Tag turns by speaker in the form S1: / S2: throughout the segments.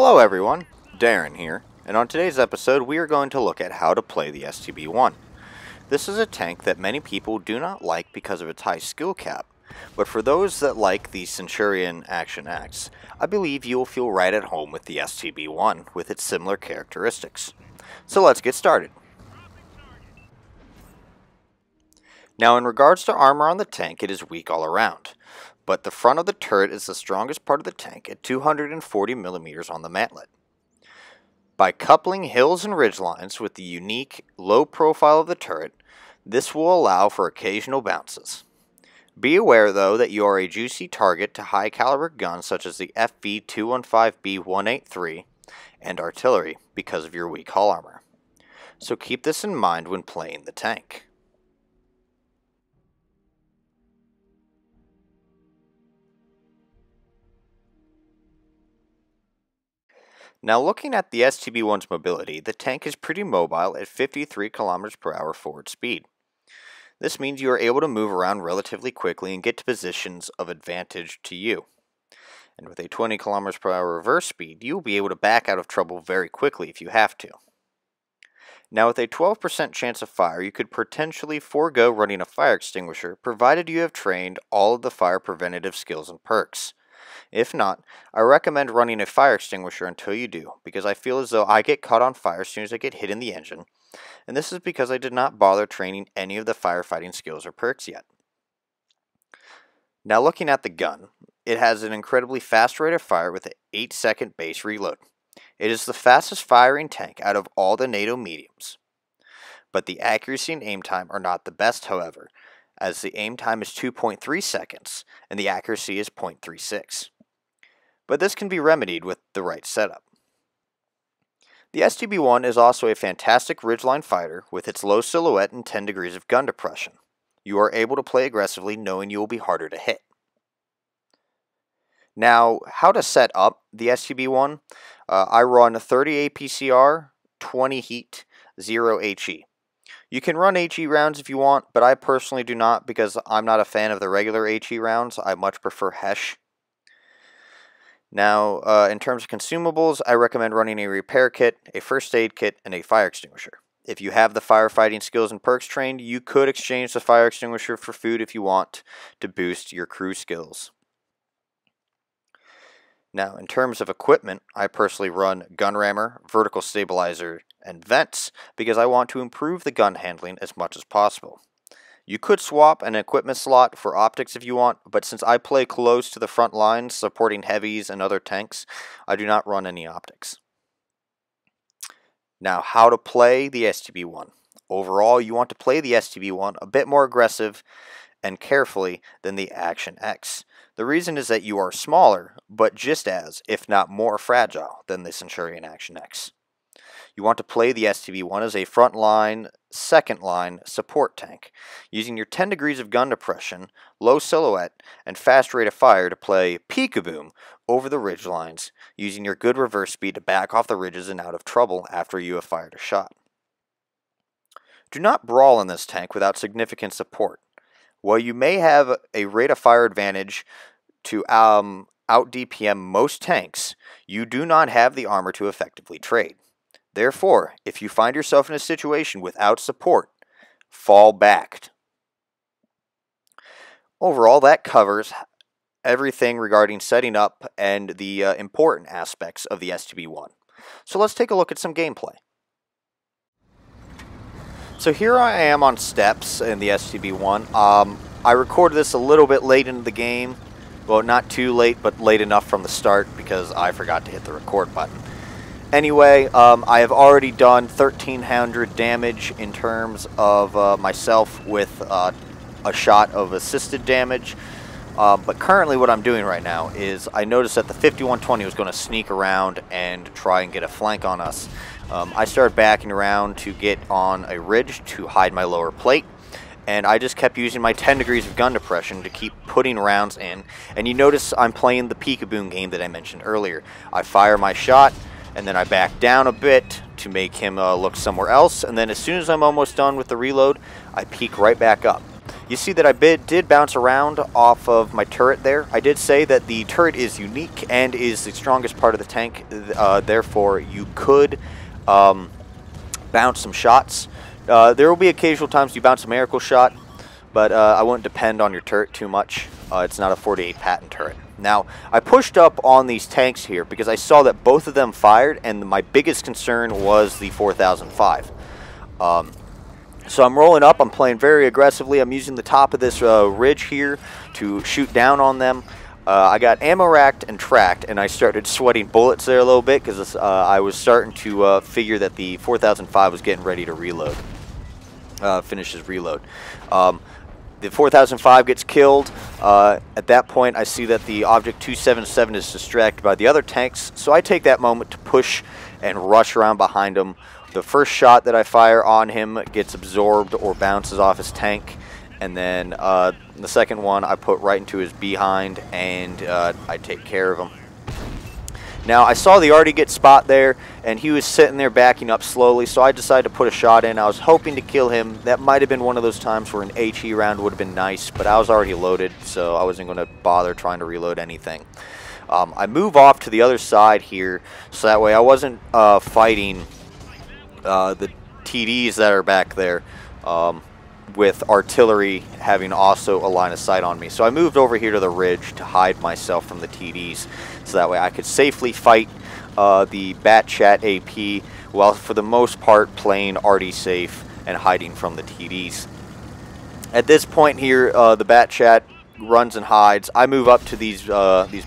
S1: Hello everyone, Darren here, and on today's episode we are going to look at how to play the STB-1. This is a tank that many people do not like because of its high skill cap, but for those that like the Centurion Action X, I believe you will feel right at home with the STB-1 with its similar characteristics. So let's get started. Now in regards to armor on the tank, it is weak all around, but the front of the turret is the strongest part of the tank at 240mm on the mantlet. By coupling hills and ridgelines with the unique low profile of the turret, this will allow for occasional bounces. Be aware though that you are a juicy target to high caliber guns such as the FV-215B183 and artillery because of your weak hull armor. So keep this in mind when playing the tank. Now looking at the STB-1's mobility, the tank is pretty mobile at 53 km/h forward speed. This means you are able to move around relatively quickly and get to positions of advantage to you. And with a 20 km/h reverse speed, you will be able to back out of trouble very quickly if you have to. Now with a 12% chance of fire, you could potentially forego running a fire extinguisher provided you have trained all of the fire preventative skills and perks. If not, I recommend running a fire extinguisher until you do, because I feel as though I get caught on fire as soon as I get hit in the engine, and this is because I did not bother training any of the firefighting skills or perks yet. Now looking at the gun, it has an incredibly fast rate of fire with an 8-second base reload. It is the fastest firing tank out of all the NATO mediums. But the accuracy and aim time are not the best, however, as the aim time is 2.3 seconds and the accuracy is 0.36. But this can be remedied with the right setup. The STB-1 is also a fantastic ridgeline fighter with its low silhouette and 10 degrees of gun depression. You are able to play aggressively knowing you will be harder to hit. Now, how to set up the STB-1? I run 30 APCR, 20 heat, 0 HE. You can run HE rounds if you want, but I personally do not because I'm not a fan of the regular HE rounds. I much prefer HESH. Now, in terms of consumables, I recommend running a repair kit, a first aid kit, and a fire extinguisher. If you have the firefighting skills and perks trained, you could exchange the fire extinguisher for food if you want to boost your crew skills. Now, in terms of equipment, I personally run gun rammer, vertical stabilizer, and vents because I want to improve the gun handling as much as possible. You could swap an equipment slot for optics if you want, but since I play close to the front lines supporting heavies and other tanks, I do not run any optics. Now, how to play the STB-1. Overall, you want to play the STB-1 a bit more aggressive and carefully than the Action X. The reason is that you are smaller, but just as, if not more fragile than the Centurion Action X. You want to play the STB-1 as a front line, second line support tank, using your 10 degrees of gun depression, low silhouette, and fast rate of fire to play peekaboo over the ridge lines, using your good reverse speed to back off the ridges and out of trouble after you have fired a shot. Do not brawl in this tank without significant support. While you may have a rate of fire advantage to out DPM most tanks, you do not have the armor to effectively trade. Therefore, if you find yourself in a situation without support, fall back. Overall, that covers everything regarding setting up and the important aspects of the STB-1. So let's take a look at some gameplay. So here I am on steps in the STB-1. I recorded this a little bit late into the game. Well, not too late, but late enough from the start because I forgot to hit the record button. Anyway, I have already done 1,300 damage in terms of myself with a shot of assisted damage. But currently what I'm doing right now is I noticed that the 5120 was going to sneak around and try and get a flank on us. I started backing around to get on a ridge to hide my lower plate. And I just kept using my 10 degrees of gun depression to keep putting rounds in. And you notice I'm playing the peekaboo game that I mentioned earlier. I fire my shot, and then I back down a bit to make him look somewhere else, and then as soon as I'm almost done with the reload, I peek right back up. You see that I did bounce around off of my turret there. I did say that the turret is unique and is the strongest part of the tank. Therefore, you could bounce some shots. There will be occasional times you bounce a miracle shot, but I wouldn't depend on your turret too much. It's not a 48 patent turret. Now, I pushed up on these tanks here because I saw that both of them fired, and my biggest concern was the 4005. So I'm rolling up, I'm playing very aggressively, I'm using the top of this ridge here to shoot down on them. I got ammo racked and tracked, and I started sweating bullets there a little bit because I was starting to figure that the 4005 was getting ready to reload, finish his reload. The 4005 gets killed. At that point, I see that the Object 277 is distracted by the other tanks, so I take that moment to push and rush around behind him. The first shot that I fire on him gets absorbed or bounces off his tank, and then the second one I put right into his behind, and I take care of him. Now, I saw the Artie get spot there, and he was sitting there backing up slowly, so I decided to put a shot in. I was hoping to kill him. That might have been one of those times where an HE round would have been nice, but I was already loaded, so I wasn't going to bother trying to reload anything. I move off to the other side here, so that way I wasn't fighting the TDs that are back there, with artillery having also a line of sight on me. So I moved over here to the ridge to hide myself from the TDs, so that way I could safely fight the Bat Chat AP, while for the most part playing Artie safe and hiding from the TDs. At this point here, the Bat Chat runs and hides. I move up to these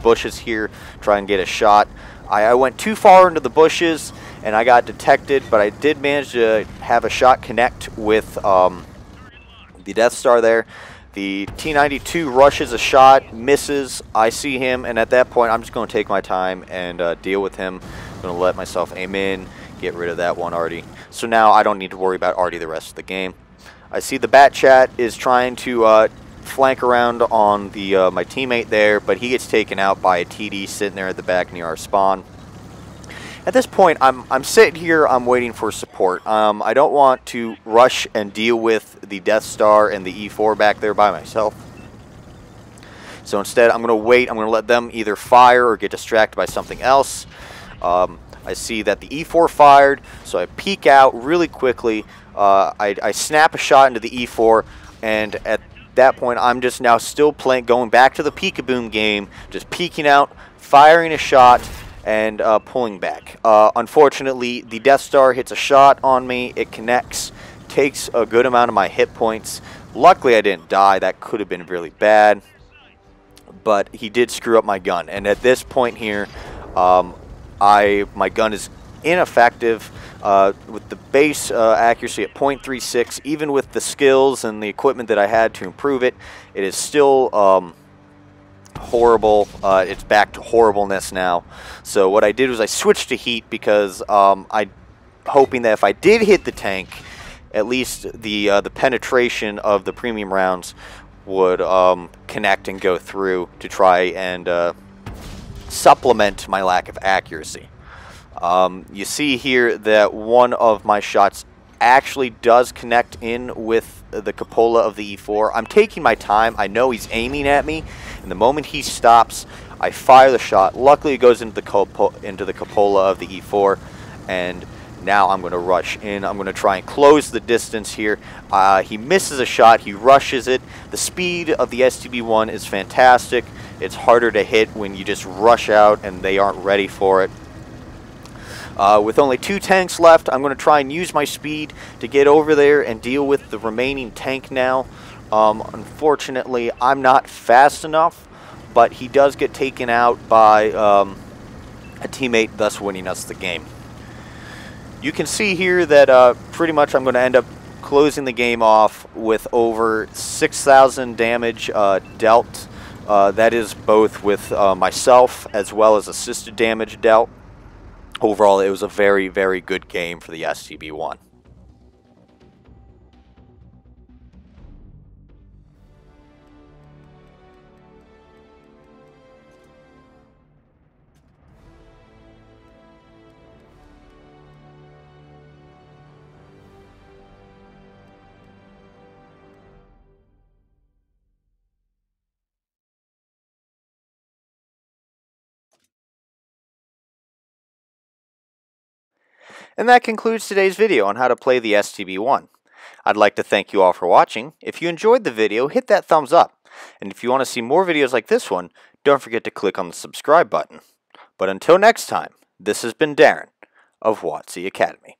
S1: bushes here, try and get a shot. I went too far into the bushes and I got detected, but I did manage to have a shot connect with the Death Star there. The T-92 rushes a shot, misses. I see him, and at that point, I'm just going to take my time and deal with him. I'm going to let myself aim in, get rid of that one Artie. So now I don't need to worry about Artie the rest of the game. I see the Bat Chat is trying to flank around on the my teammate there, but he gets taken out by a TD sitting there at the back near our spawn. At this point, I'm sitting here, I'm waiting for support. I don't want to rush and deal with the Death Star and the E4 back there by myself. So instead, I'm going to wait. I'm going to let them either fire or get distracted by something else. I see that the E4 fired, so I peek out really quickly. I snap a shot into the E4, and at that point, I'm just now still playing, going back to the peek-a-boom game, just peeking out, firing a shot, and pulling back. Unfortunately, the Death Star hits a shot on me. It connects, takes a good amount of my hit points. Luckily, I didn't die. That could have been really bad, but he did screw up my gun. And at this point here, my gun is ineffective with the base accuracy at .36. Even with the skills and the equipment that I had to improve it, it is still horrible. It's back to horribleness now. So what I did was I switched to heat because I hoping that if I did hit the tank, at least the penetration of the premium rounds would connect and go through to try and supplement my lack of accuracy. You see here that one of my shots actually does connect in with the cupola of the E4. I'm taking my time. I know he's aiming at me, and the moment he stops, I fire the shot. Luckily, it goes into the cupola of the E4, and now I'm going to rush in. I'm going to try and close the distance here. He misses a shot. He rushes it. The speed of the STB-1 is fantastic. It's harder to hit when you just rush out and they aren't ready for it. With only 2 tanks left, I'm going to try and use my speed to get over there and deal with the remaining tank now. Unfortunately, I'm not fast enough, but he does get taken out by a teammate, thus winning us the game. You can see here that pretty much I'm going to end up closing the game off with over 6,000 damage dealt. That is both with myself as well as assisted damage dealt. Overall, it was a very, very good game for the STB-1. And that concludes today's video on how to play the STB-1. I'd like to thank you all for watching. If you enjoyed the video, hit that thumbs up. And if you want to see more videos like this one, don't forget to click on the subscribe button. But until next time, this has been Darren of WotC Academy.